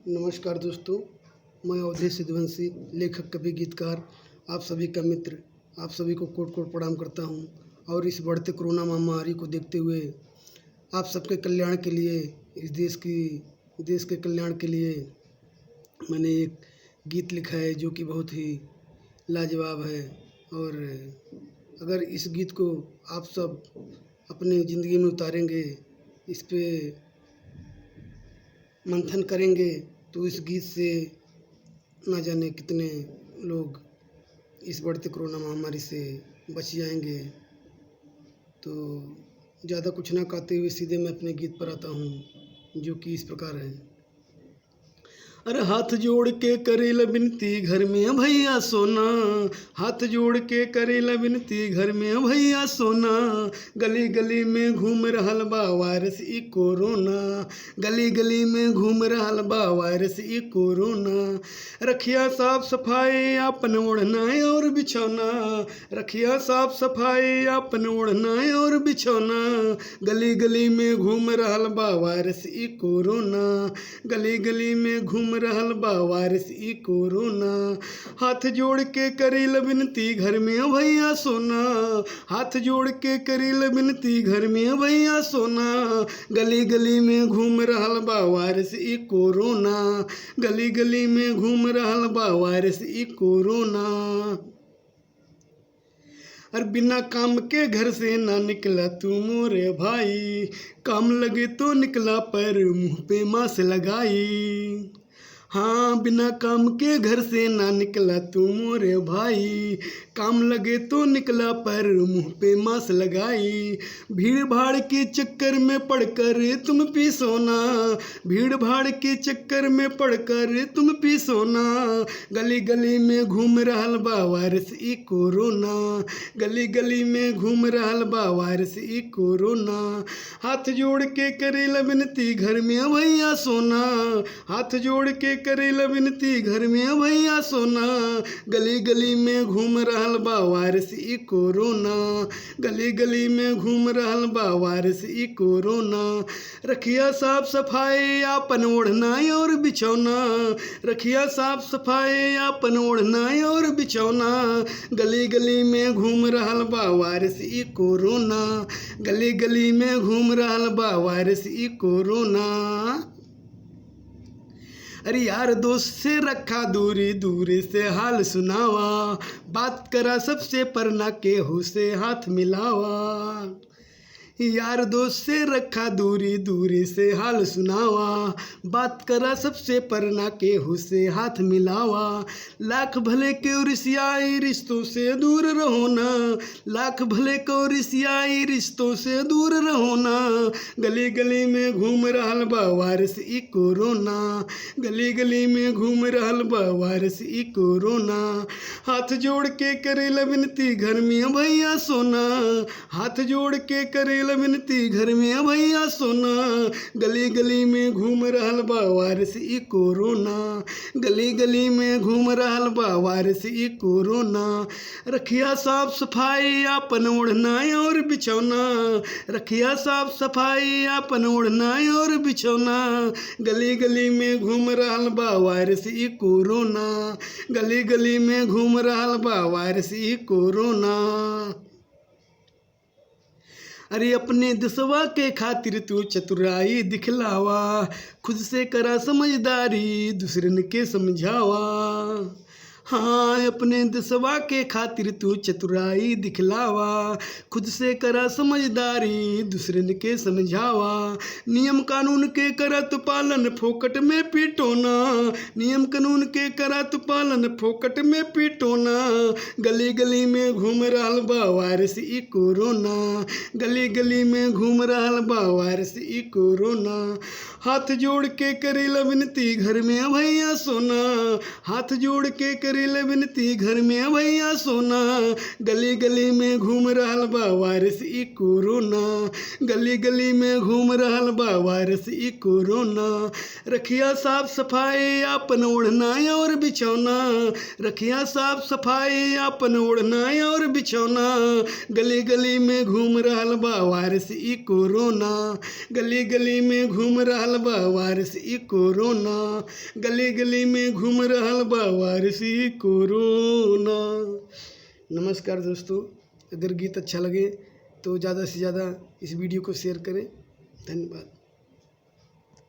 नमस्कार दोस्तों, मैं अवधेश सिद्धवंशी, लेखक, कवि, गीतकार, आप सभी का मित्र, आप सभी को कोटि कोटि प्रणाम करता हूं। और इस बढ़ते कोरोना महामारी को देखते हुए आप सबके कल्याण के लिए, इस देश के कल्याण के लिए मैंने एक गीत लिखा है जो कि बहुत ही लाजवाब है। और अगर इस गीत को आप सब अपनी ज़िंदगी में उतारेंगे, इस पे मंथन करेंगे, तो इस गीत से ना जाने कितने लोग इस बढ़ते कोरोना महामारी से बच जाएंगे। तो ज़्यादा कुछ ना कहते हुए सीधे मैं अपने गीत पर आता हूँ, जो कि इस प्रकार है। अरे हाथ जोड़ के करेला विनती घर में भैया सोना, हाथ जोड़ के करेला विनती घर में भैया सोना, गली गली में घूम रहल बा वायरस ई कोरोना, गली गली में घूम रहल बा वायरस ई कोरोना। रखिया साफ सफाई अपन ओढ़ना और बिछौना, रखिया साफ सफाई अपन ओढ़ना और बिछौना, गली गली में घूम रहल बा वायरस ई कोरोना, गली गली में घूम रहल बा वायरस ई कोरोना। हाथ जोड़ के करेला विनती घर में भैया सोना, हाथ जोड़ के करेला विनती घर में भैया सोना, गली गली में घूम रहल बा वायरस ई कोरोना, गली गली में घूम रहल बा वायरस ई कोरोना। और बिना काम के घर से ना निकला तू मोरे भाई, काम लगे तो निकला पर मुंह पे मास्क लगाई। हाँ, बिना काम के घर से ना निकला तू मोरे भाई, काम लगे तो निकला पर मुंह पे मास्क लगाई। भीड़ भाड़ के चक्कर में पड़कर तुम पी सोना, भीड़ भाड़ के चक्कर में पड़कर तुम पी सोना, गली गली में घूम रहल बा वायरस ई कोरोना, गली गली में घूम रहल बा वायरस ई कोरोना। हाथ जोड़ के करेला विनती घर में भैया सोना, हाथ जोड़ के करेला विनती घर में भैया सोना, गली गली में घूम रहल बा वायरस ई कोरोना, गली गली में घूम रहल बा वायरस ई कोरोना। रखिया साफ सफाई अपन ओढ़ना और बिछौना, रखिया साफ सफाई अपन ओढ़ना और बिछौना, गली गली में घूम रहल बा वायरस ई कोरोना, गली गली में घूम रहल बा वायरस ई कोरोना। अरे यार दोस्त से रखा दूरी, दूरी से हाल सुनावा, बात करा सबसे पर ना केहू से हाथ मिलावा। यार दोस्त से रखा दूरी, दूरी से हाल सुनावा, बात करा सबसे पर ना केहू से हाथ मिलावा। लाख भले के रिश्तियाई रिश्तों से दूर रहो ना, लाख भले को रिश्तियाई रिश्तों से दूर रहो ना, गली गली में घूम रहल बा वायरस ई कोरोना, गली गली में घूम रहल बा वायरस ई कोरोना। हाथ जोड़ के करेला विनती घर में भैया सोना, हाथ जोड़ के करेला विनती घर में भैया सोना, गली गली में घूम रहल बा वायरस ई कोरोना, गली गली में घूम रहल बा वायरस ई कोरोना। रखिया साफ सफाई अपन ओढ़ना और बिछौना, रखिया साफ सफाई अपन ओढ़ना और बिछौना, गली गली में घूम रहल बा वायरस ई कोरोना, गली गली में घूम रहल बा वायरस ई कोरोना। अरे अपने देशवा के खातिर तू चतुराई दिखलावा, खुद से करा समझदारी दूसरन के समझावा। हाँ, अपने देशवा के खातिर तू चतुराई दिखलावा, खुद से करा समझदारी दूसरन के समझावा। नियम कानून के करत पालन फोकट में पीटोना, नियम कानून के करत पालन फोकट में पीटोना, गली गली में घूम रहल बा वायरस ई कोरोना, गली गली में घूम रहल बा वायरस ई कोरोना। हाथ जोड़ के करेला विनती घर में भैया सोना, हाथ जोड़ के करीले विनती घर में भैया सोना, गली गली में घूम रहल बा वायरस ई कोरोना, गली गली में घूम रहल बा वायरस ई कोरोना। रखिया साफ सफाई अपन ओढ़ना और बिछौना, रखिया साफ सफाई अपन ओढ़ना और बिछौना, गली गली में घूम रहल बा वायरस ई कोरोना, गली गली में घूम रहल बा वायरस ई कोरोना, गली गली में घूम रहल बा वायरस ई कोरोना। नमस्कार दोस्तों, अगर गीत अच्छा लगे तो ज़्यादा से ज़्यादा इस वीडियो को शेयर करें। धन्यवाद।